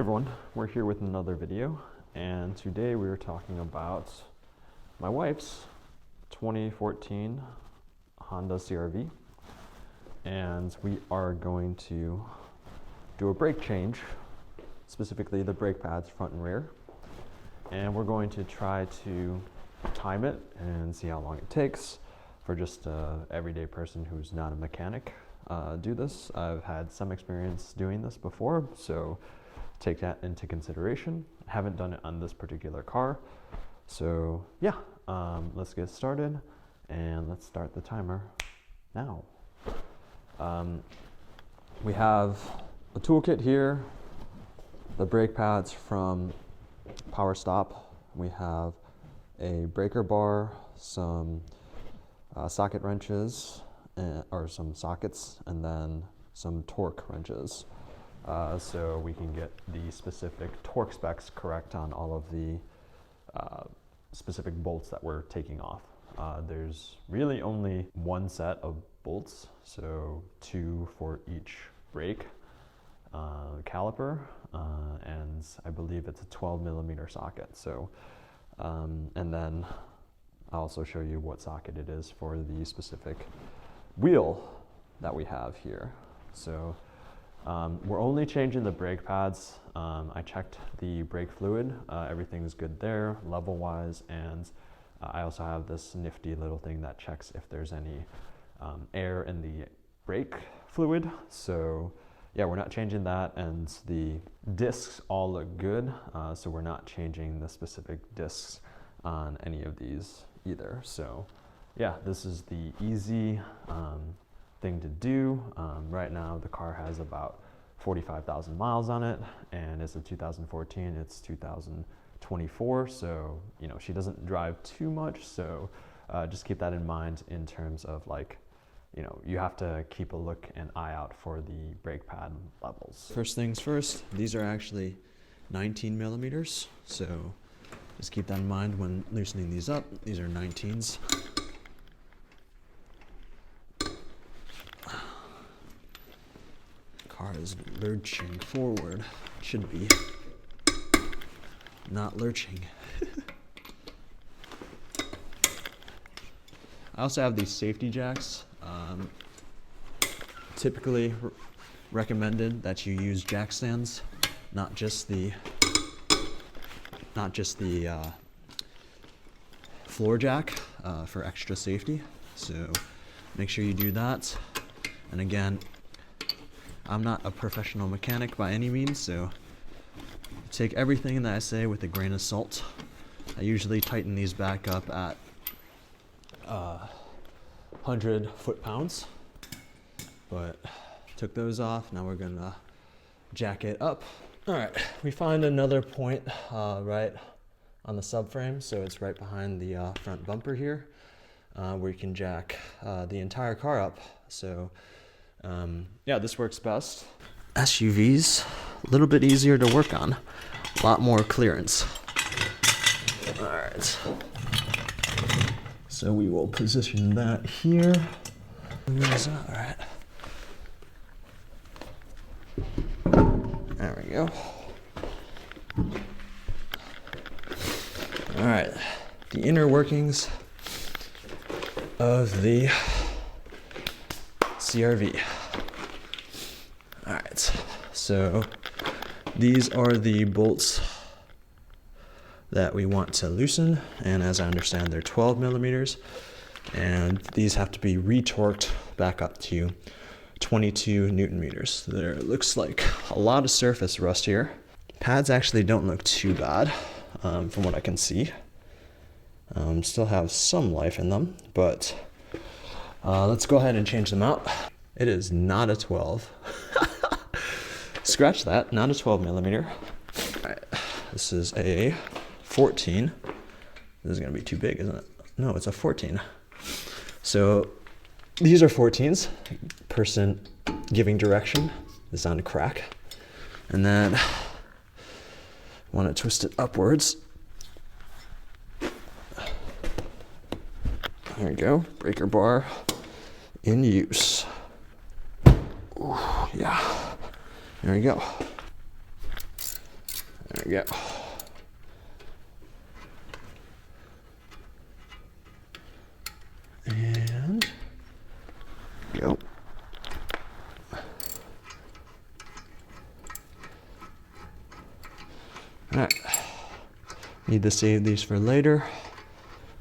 everyone, we're here with another video, and today we are talking about my wife's 2014 Honda CR-V, and we are going to do a brake change, specifically the brake pads front and rear, and we're going to try to time it and see how long it takes for just an everyday person who's not a mechanic. Do this. I've had some experience doing this before, so take that into consideration. I haven't done it on this particular car, so yeah, let's get started and let's start the timer now. We have a toolkit here, the brake pads from Power Stop. We have a breaker bar, some socket wrenches, or some sockets, and then some torque wrenches, so we can get the specific torque specs correct on all of the specific bolts that we're taking off. There's really only one set of bolts, so 2 for each brake caliper, and I believe it's a 12mm socket. So, and then I'll also show you what socket it is for the specific wheel that we have here. So we're only changing the brake pads. I checked the brake fluid, everything's good there level wise, and I also have this nifty little thing that checks if there's any air in the brake fluid. So yeah, we're not changing that, and the discs all look good, so we're not changing the specific discs on any of these either. So yeah, this is the easy thing to do. Right now the car has about 45,000 miles on it, and it's a 2014, it's 2024, so you know, she doesn't drive too much, so just keep that in mind in terms of, like, you know, you have to keep a look and eye out for the brake pad levels. First things first, these are actually 19mm, so just keep that in mind when loosening these up. These are 19s. Car is lurching forward. Should be. Not lurching. I also have these safety jacks. Typically recommended that you use jack stands, not just the floor jack, for extra safety. So make sure you do that. And again, I'm not a professional mechanic by any means, so take everything that I say with a grain of salt. I usually tighten these back up at 100 foot-pounds, but took those off. Now we're gonna jack it up. All right, we find another point right on the subframe, so it's right behind the front bumper here, where you can jack the entire car up. So yeah, this works best. SUVs, a little bit easier to work on, a lot more clearance. All right, so we will position that here. All right, there we go. All right, the inner workings of the CR-V. All right, so these are the bolts that we want to loosen, and as I understand, they're 12mm, and these have to be retorqued back up to 22 Newton meters. There looks like a lot of surface rust here. Pads actually don't look too bad, from what I can see. Still have some life in them, but let's go ahead and change them out. It is not a 12. Scratch that, not a 12mm. All right, this is a 14. This is gonna be too big, isn't it? No, it's a 14. So these are 14s. Person giving direction is on a crack. And then want to twist it upwards. There we go, breaker bar in use. Ooh, yeah, there we go. There we go. And go. All right. Need to save these for later.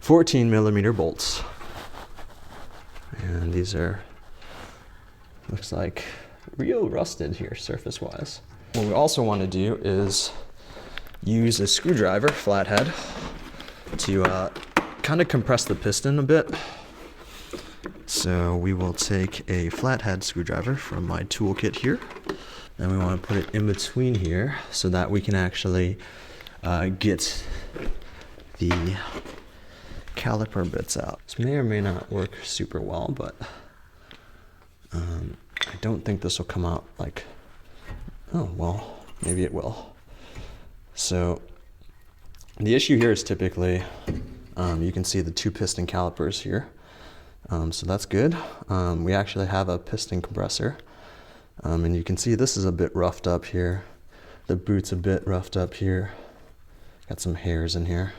14mm bolts. And these are, looks like real rusted here surface wise. What we also want to do is use a screwdriver, flathead, to kind of compress the piston a bit. So we will take a flathead screwdriver from my toolkit here, and we want to put it in between here so that we can actually get the caliper bits out. This may or may not work super well, but I don't think this will come out like, oh, well, maybe it will. So the issue here is typically, you can see the 2 piston calipers here. So that's good. We actually have a piston compressor. And you can see this is a bit roughed up here. The boot's a bit roughed up here. Got some hairs in here.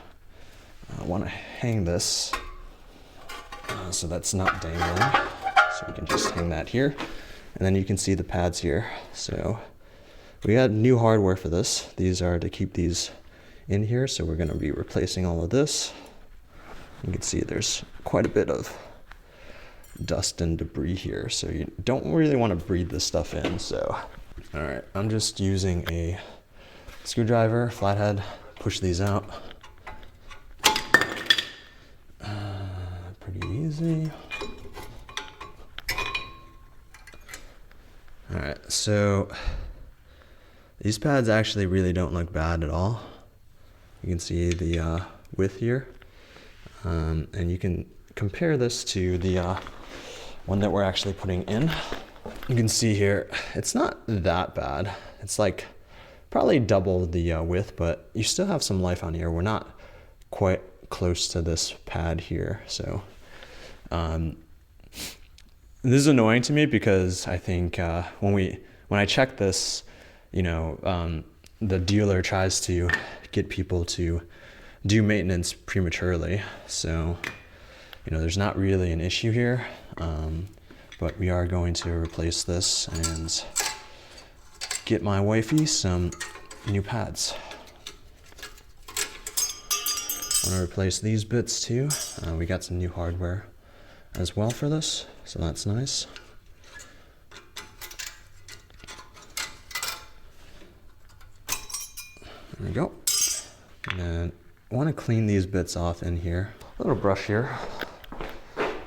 I want to hang this so that's not dangling. So we can just hang that here. And then you can see the pads here. So we got new hardware for this. These are to keep these in here. So we're going to be replacing all of this. You can see there's quite a bit of dust and debris here. So you don't really want to breathe this stuff in. So, all right, I'm just using a screwdriver, flathead, push these out. Pretty easy. All right, so these pads actually really don't look bad at all. You can see the width here, and you can compare this to the one that we're actually putting in. You can see here, it's not that bad. It's like probably double the width, but you still have some life on here. We're not quite close to this pad here, so this is annoying to me because I think when I check this, you know, the dealer tries to get people to do maintenance prematurely. So, you know, there's not really an issue here, but we are going to replace this and get my wifey some new pads. I want to replace these bits too. We got some new hardware as well for this, so that's nice. There we go. And then I want to clean these bits off in here. A little brush here.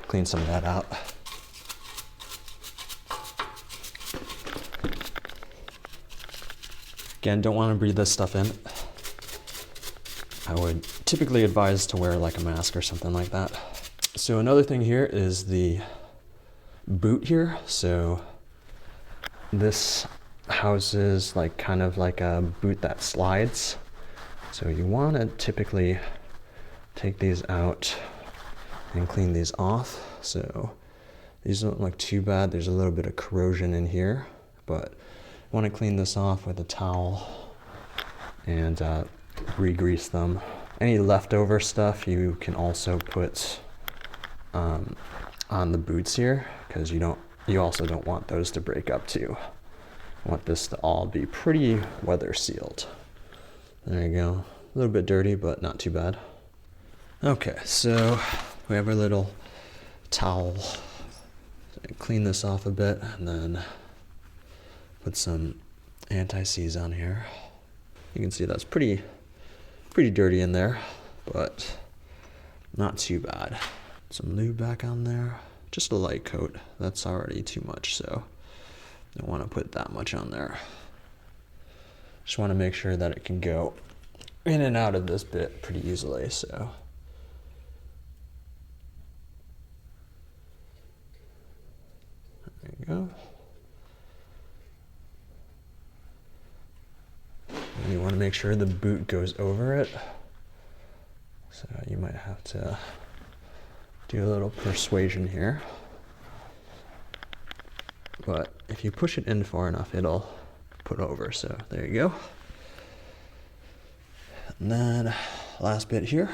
Clean some of that out. Again, don't want to breathe this stuff in. I would typically advise to wear like a mask or something like that. So another thing here is the boot here. So this houses like kind of like a boot that slides. So you want to typically take these out and clean these off. So these don't look too bad. There's a little bit of corrosion in here, but I want to clean this off with a towel and re-grease them. Any leftover stuff you can also put on the boots here, because you also don't want those to break up too. I want this to all be pretty weather sealed. There you go. A little bit dirty, but not too bad. Okay, so we have our little towel. Clean this off a bit and then put some anti-seize on here. You can see that's pretty dirty in there, but not too bad. Some lube back on there. Just a light coat. That's already too much, so don't want to put that much on there. Just want to make sure that it can go in and out of this bit pretty easily, so. There you go. And you want to make sure the boot goes over it. So you might have to do a little persuasion here. But if you push it in far enough, it'll put over. So there you go. And then last bit here.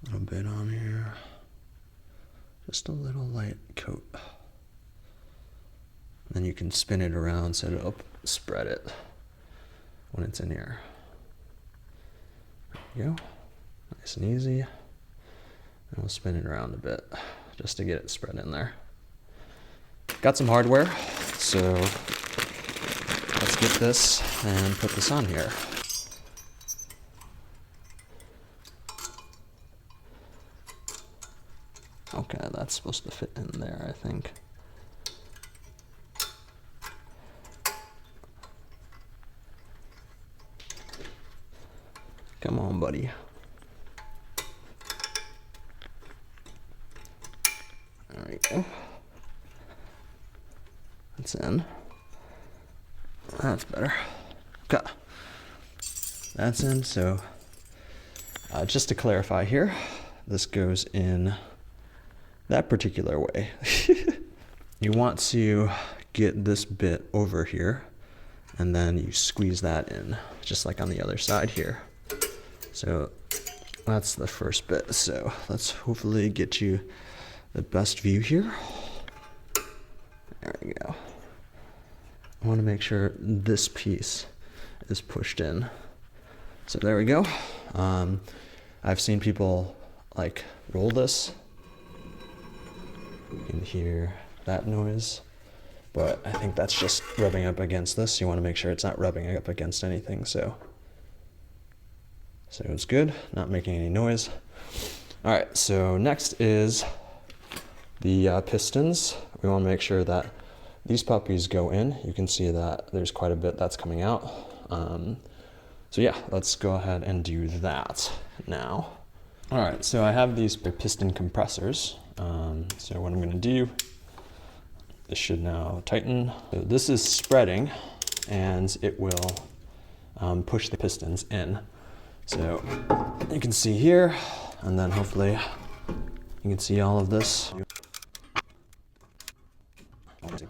A little bit on here. Just a little light coat. Then you can spin it around, set it up, spread it when it's in here. There you go. Nice and easy. And we'll spin it around a bit just to get it spread in there. Got some hardware, so let's get this and put this on here. Okay, that's supposed to fit in there, I think. Come on, buddy. There we go. That's in. That's better. Okay. That's in, so just to clarify here, this goes in that particular way. You want to get this bit over here, and then you squeeze that in, just like on the other side here. So that's the first bit. So let's hopefully get you the best view here. There we go. I want to make sure this piece is pushed in. So there we go. I've seen people like roll this. You can hear that noise, but I think that's just rubbing up against this. You want to make sure it's not rubbing up against anything. So it's good, not making any noise. All right, so next is the pistons. We want to make sure that these puppies go in. You can see that there's quite a bit that's coming out. So yeah, let's go ahead and do that now. All right, so I have these piston compressors. So what I'm gonna do, this should now tighten. So this is spreading, and it will push the pistons in. So you can see here, and then hopefully you can see all of this. Put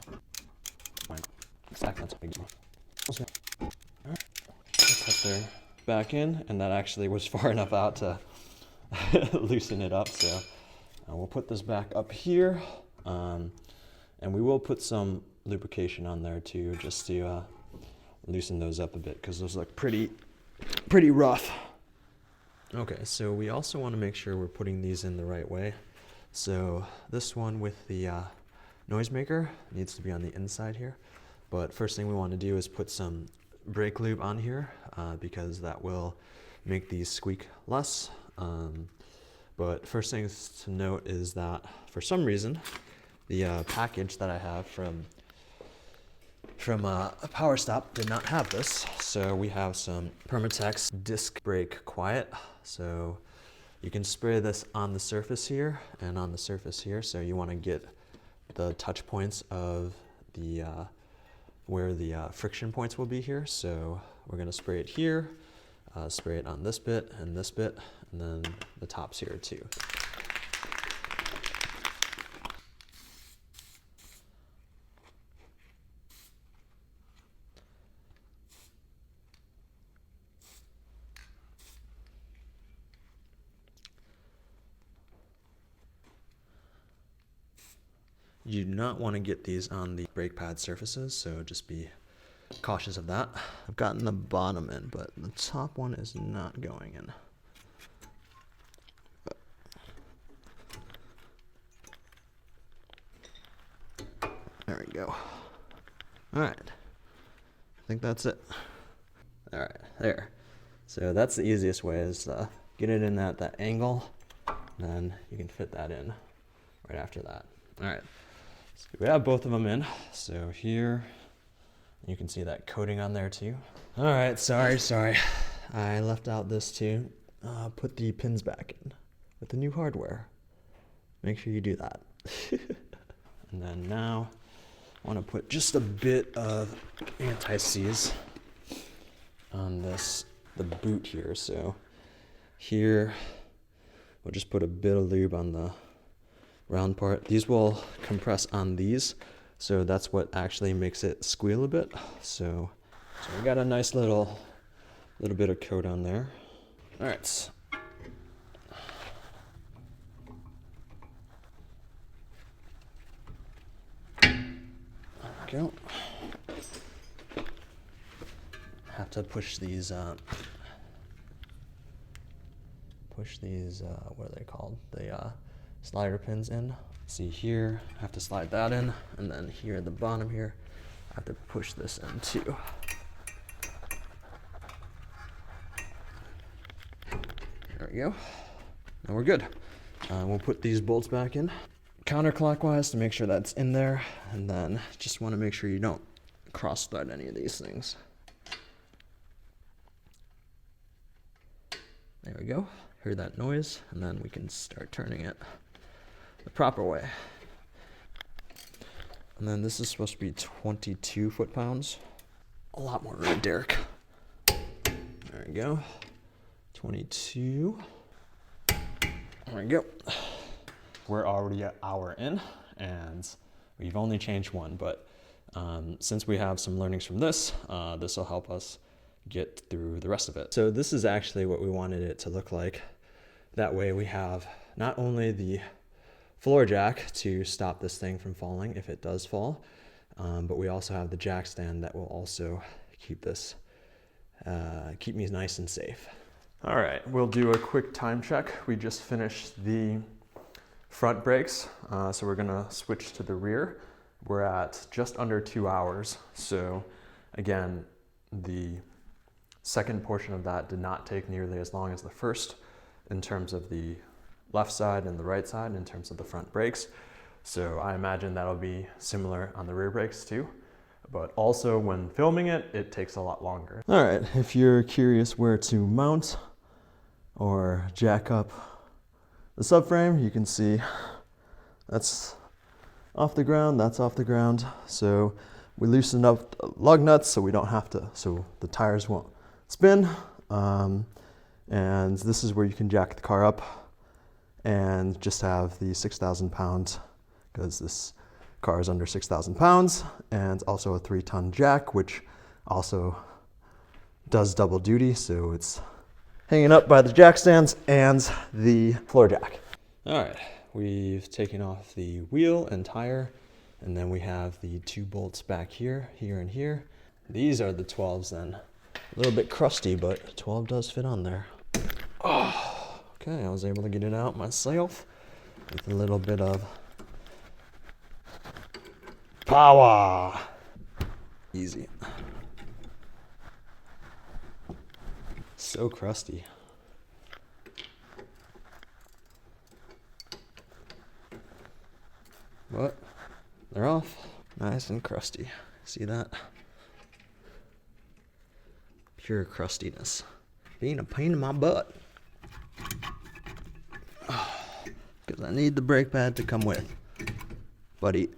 their back in, and that actually was far enough out to loosen it up. So we'll put this back up here, and we will put some lubrication on there too, just to loosen those up a bit, because those look pretty rough. Okay, so we also want to make sure we're putting these in the right way. So this one with the noisemaker needs to be on the inside here. But first thing we want to do is put some brake lube on here, because that will make these squeak less. But first things to note is that for some reason, the package that I have from a Power Stop did not have this. So we have some Permatex disc brake quiet. So you can spray this on the surface here and on the surface here. So you want to get the touch points of the where the friction points will be here. So we're going to spray it here, spray it on this bit, and then the tops here too. You do not want to get these on the brake pad surfaces, so just be cautious of that. I've gotten the bottom in, but the top one is not going in. There we go. All right, I think that's it. All right, there. So that's the easiest way, is get it in that angle, and then you can fit that in right after that. All right. So we have both of them in. So here, you can see that coating on there too. All right, sorry. I left out this too. Put the pins back in with the new hardware. Make sure you do that. And then now, I want to put just a bit of anti-seize on the boot here. So here, we'll just put a bit of lube on the round part. These will compress on these, So that's what actually makes it squeal a bit. So we got a nice little bit of coat on there. All right. There we go. Have to push these what are they called? The slider pins in. See here, I have to slide that in, and then here at the bottom here, I have to push this in too. There we go. Now we're good. We'll put these bolts back in counterclockwise to make sure that's in there, and then just want to make sure you don't cross thread any of these things. There we go. Hear that noise, and then we can start turning it the proper way. And then this is supposed to be 22 foot-pounds. A lot more room, Derrick. There we go. 22. There we go. We're already an hour in, and we've only changed one, but since we have some learnings from this, this will help us get through the rest of it. So this is actually what we wanted it to look like. That way we have not only the floor jack to stop this thing from falling if it does fall, but we also have the jack stand that will also keep this, keep me nice and safe. All right, we'll do a quick time check. We just finished the front brakes, so we're gonna switch to the rear. We're at just under 2 hours. So again, the second portion of that did not take nearly as long as the first in terms of the left side and the right side in terms of the front brakes. So I imagine that'll be similar on the rear brakes too. But also when filming it, it takes a lot longer. All right, if you're curious where to mount or jack up the subframe, you can see that's off the ground, that's off the ground. So we loosened up the lug nuts so we don't have to, so the tires won't spin. And this is where you can jack the car up and just have the 6,000 pounds, because this car is under 6,000 pounds, and also a 3-ton jack, which also does double duty. So it's hanging up by the jack stands and the floor jack. All right, we've taken off the wheel and tire, and then we have the 2 bolts back here, here and here. These are the 12s then. A little bit crusty, but 12 does fit on there. Oh, okay, I was able to get it out myself with a little bit of power. Easy. So crusty. But they're off, nice and crusty. See that? Pure crustiness. Being a pain in my butt. Because I need the brake pad to come with. Buddy,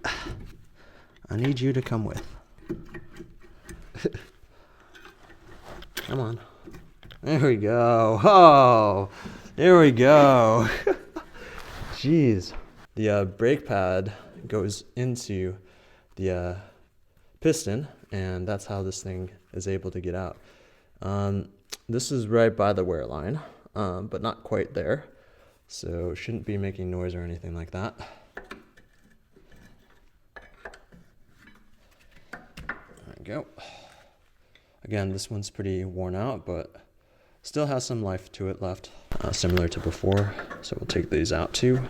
I need you to come with. Come on. There we go. Oh, there we go. Jeez. The brake pad goes into the piston, and that's how this thing is able to get out. This is right by the wear line, but not quite there, so shouldn't be making noise or anything like that. There we go. Again, this one's pretty worn out, but still has some life to it left, similar to before. So we'll take these out too.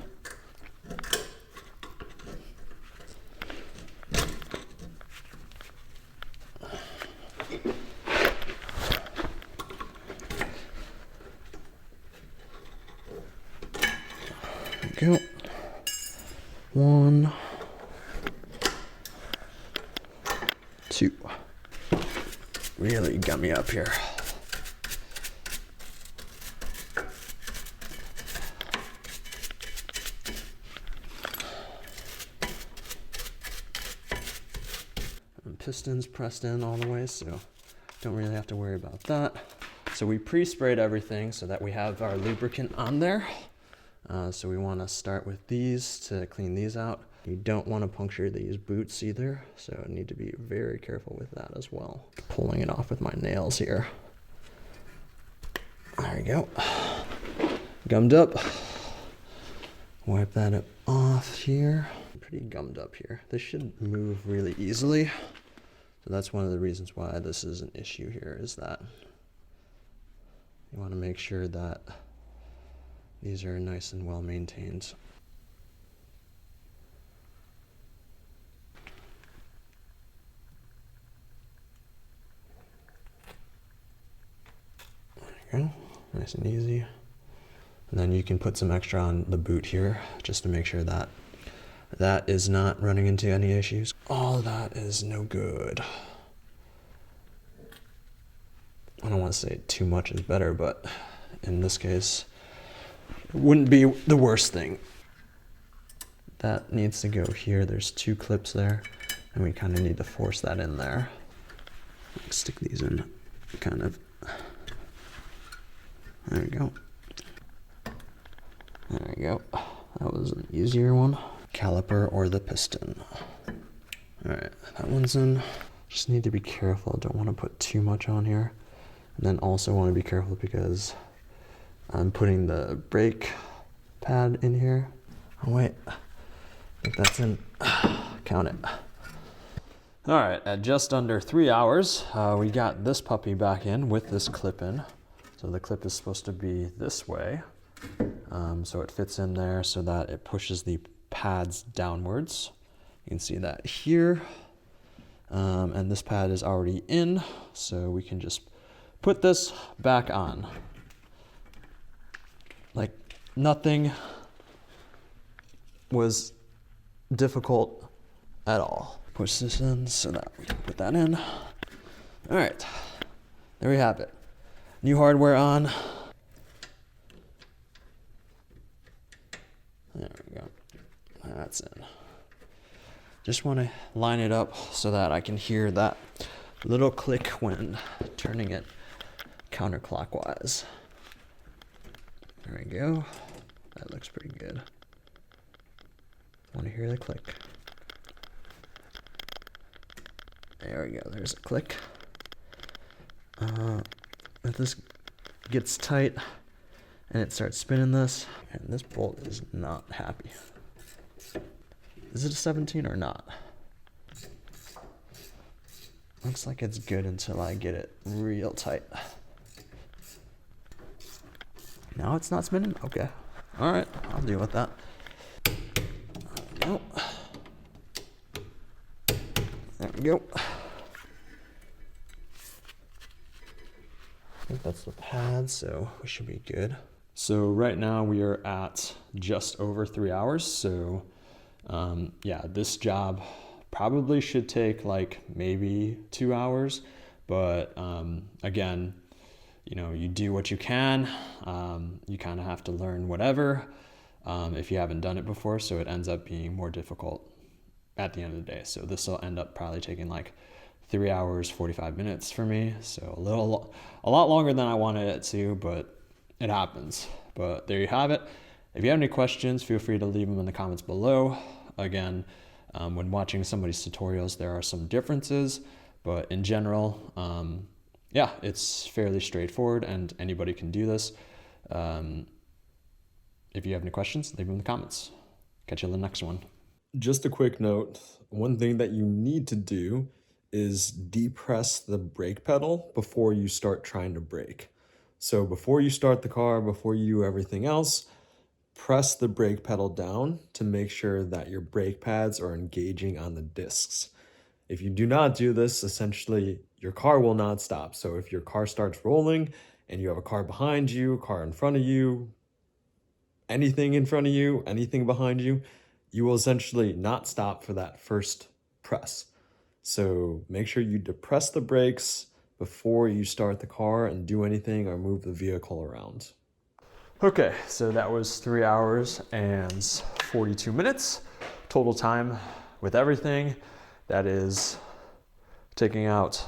Go. 1, 2. Really got me up here. And pistons pressed in all the way, so don't really have to worry about that. So we pre-sprayed everything so that we have our lubricant on there. So we want to start with these to clean these out. You don't want to puncture these boots either, so I need to be very careful with that as well. Pulling it off with my nails here. There we go. Gummed up. Wipe that off here. Pretty gummed up here. This should move really easily. So that's one of the reasons why this is an issue here, is that you want to make sure that these are nice and well maintained. There you go. Nice and easy. And then you can put some extra on the boot here just to make sure that that is not running into any issues. All of that is no good. I don't want to say too much is better, but in this case, it wouldn't be the worst thing. That needs to go here. There's 2 clips there, and we kind of need to force that in there. Stick these in, kind of. There we go. There we go. That was an easier one. Caliper or the piston. All right, that one's in. Just need to be careful. Don't want to put too much on here. And then also want to be careful because I'm putting the brake pad in here. Oh wait, I think that's in. Count it. All right, at just under 3 hours, we got this puppy back in with this clip in. So the clip is supposed to be this way. So it fits in there so that it pushes the pads downwards. You can see that here. And this pad is already in, so we can just put this back on. Like nothing was difficult at all. Push this in so that we can put that in. All right, there we have it. New hardware on. There we go. That's in. Just want to line it up so that I can hear that little click when turning it counterclockwise. There we go. That looks pretty good. Want to hear the click. There we go. There's a click. If this gets tight and it starts spinning this, and this bolt is not happy. Is it a 17 or not? Looks like it's good until I get it real tight. Now it's not spinning? Okay. All right, I'll deal with that. There we go. There we go. I think that's the pad, so we should be good. So right now we are at just over 3 hours. So yeah, this job probably should take like maybe 2 hours, but again, you know, you do what you can. You kind of have to learn whatever if you haven't done it before, so it ends up being more difficult at the end of the day. So this will end up probably taking like 3 hours, 45 minutes for me. So a lot longer than I wanted it to, but it happens. But there you have it. If you have any questions, feel free to leave them in the comments below. Again, when watching somebody's tutorials, there are some differences, but in general, yeah, it's fairly straightforward and anybody can do this. If you have any questions, leave them in the comments. Catch you in the next one. Just a quick note, one thing that you need to do is depress the brake pedal before you start trying to brake. So before you start the car, before you do everything else, press the brake pedal down to make sure that your brake pads are engaging on the discs. If you do not do this, essentially your car will not stop. So if your car starts rolling and you have a car behind you, a car in front of you, anything in front of you, anything behind you, you will essentially not stop for that first press. So make sure you depress the brakes before you start the car and do anything or move the vehicle around. Okay, so that was 3 hours and 42 minutes total time with everything. That is taking out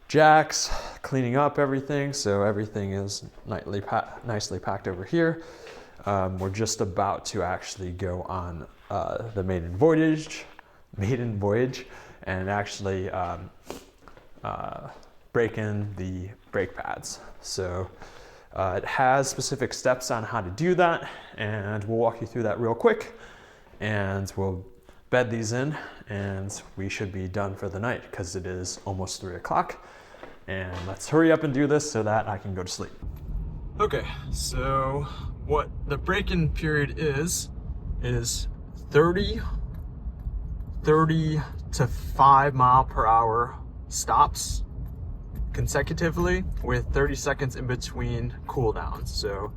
jacks, cleaning up everything. So everything is nicely packed over here. We're just about to actually go on the maiden voyage, and actually break in the brake pads. So it has specific steps on how to do that, and we'll walk you through that real quick, and we'll bed these in, and we should be done for the night because it is almost 3 o'clock. And let's hurry up and do this so that I can go to sleep. Okay, so what the break-in period is 30 to 5 mile per hour stops consecutively with 30 seconds in between cooldowns. So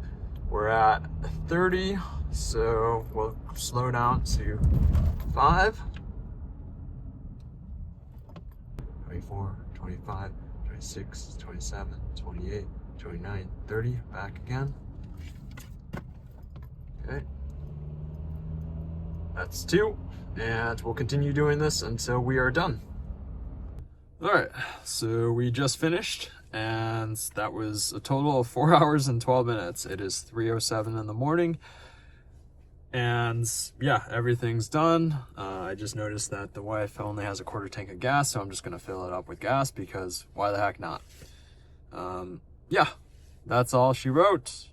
we're at 30, so we'll slow down to 5, 24, 25, 26, 27, 28, 29, 30, back again. Okay. That's 2, and we'll continue doing this until we are done. All right, so we just finished, and that was a total of 4 hours and 12 minutes. It is 3:07 in the morning, and yeah, everything's done. I just noticed that the wife only has a quarter tank of gas, so I'm just gonna fill it up with gas because why the heck not? Yeah, that's all she wrote.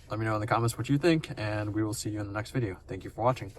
Let me know in the comments what you think, and we will see you in the next video. Thank you for watching.